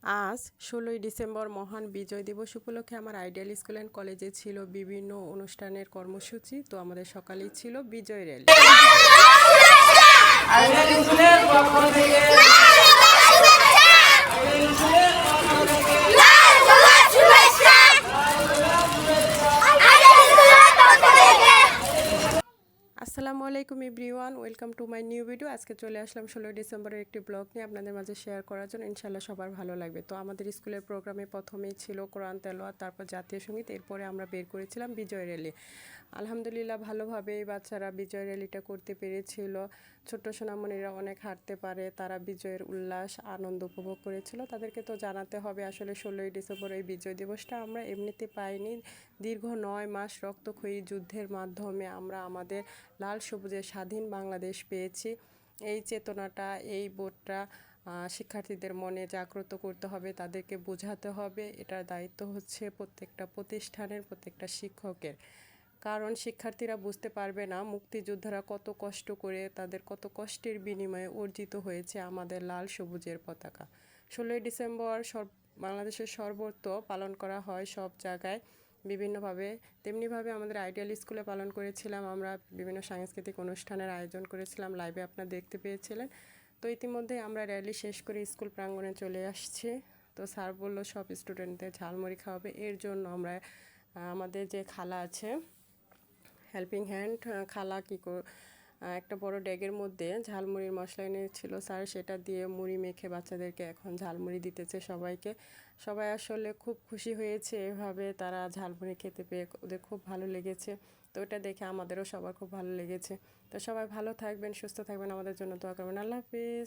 আজ ১৬ই ডিসেম্বর মহান বিজয় দিবস উপলক্ষে আমার আইডিয়াল স্কুল অ্যান্ড কলেজে ছিল বিভিন্ন অনুষ্ঠানের কর্মসূচি। তো আমাদের সকালেই ছিল বিজয় র্যালি। আসসালামু আলাইকুম everyone, welcome to my new video. আজকে চলে আসলাম ১৬ই ডিসেম্বরের একটি ব্লগ নিয়ে আপনাদের মাঝে শেয়ার করার জন্য। ইনশাল্লাহ সবার ভালো লাগবে। তো আমাদের স্কুলের প্রোগ্রামে প্রথমেই ছিল কোরআন তেলাওয়াত, তারপর জাতীয় সঙ্গীত, এরপরে আমরা বের করেছিলাম বিজয় র্যালি। আলহামদুলিল্লাহ ভালোভাবে এই বাচ্চারা বিজয় র্যালিটা করতে পেরেছিল। ছোট্ট সোনামণিরা অনেক হাঁটতে পারে, তারা বিজয়ের উল্লাস আনন্দ উপভোগ করেছিল। তাদেরকে তো জানাতে হবে আসলে ১৬ই ডিসেম্বর এই বিজয় দিবসটা আমরা এমনিতে পাইনি। দীর্ঘ ৯ মাস রক্তক্ষয়ী যুদ্ধের মাধ্যমে আমরা আমাদের লাল সবুজের স্বাধীন বাংলাদেশ পেয়েছি। এই চেতনাটা, এই বোধটা শিক্ষার্থীদের মনে জাগ্রত করতে হবে, তাদেরকে বোঝাতে হবে। এটার দায়িত্ব হচ্ছে প্রত্যেকটা প্রতিষ্ঠানের, প্রত্যেকটা শিক্ষকের। কারণ শিক্ষার্থীরা বুঝতে পারবে না মুক্তিযোদ্ধারা কত কষ্ট করে, তাদের কত কষ্টের বিনিময়ে অর্জিত হয়েছে আমাদের লাল সবুজের পতাকা। ১৬ই ডিসেম্বর বাংলাদেশের সর্বত্র পালন করা হয় সব জায়গায় বিভিন্নভাবে। তেমনিভাবে আমাদের আইডিয়াল স্কুলে পালন করেছিলাম আমরা, বিভিন্ন সাংস্কৃতিক অনুষ্ঠানের আয়োজন করেছিলাম, লাইভে আপনারা দেখতে পেয়েছিলেন। তো ইতিমধ্যে আমরা র্যালি শেষ করে স্কুল প্রাঙ্গণে চলে আসছি। তো স্যার বললো সব স্টুডেন্টদের ঝালমুড়ি খাওয়াবে। এর জন্য আমরা আমাদের যে খালা আছে, হেল্পিং হ্যান্ড খালা একটা বড় ড্যাগের মধ্যে ঝালমুড়ির মশলা এনেছিল স্যার, সেটা দিয়ে মুড়ি মেখে বাচ্চাদেরকে এখন ঝালমুড়ি দিতেছে সবাইকে। সবাই আসলে খুব খুশি হয়েছে, এভাবে তারা ঝালমুড়ি খেতে পেয়ে ওদের খুব ভালো লেগেছে। তো ওটা দেখে আমাদেরও সবার খুব ভালো লেগেছে। তো সবাই ভালো থাকবেন, সুস্থ থাকবেন, আমাদের জন্য দোয়া করবেন। আল্লাহ হাফিজ।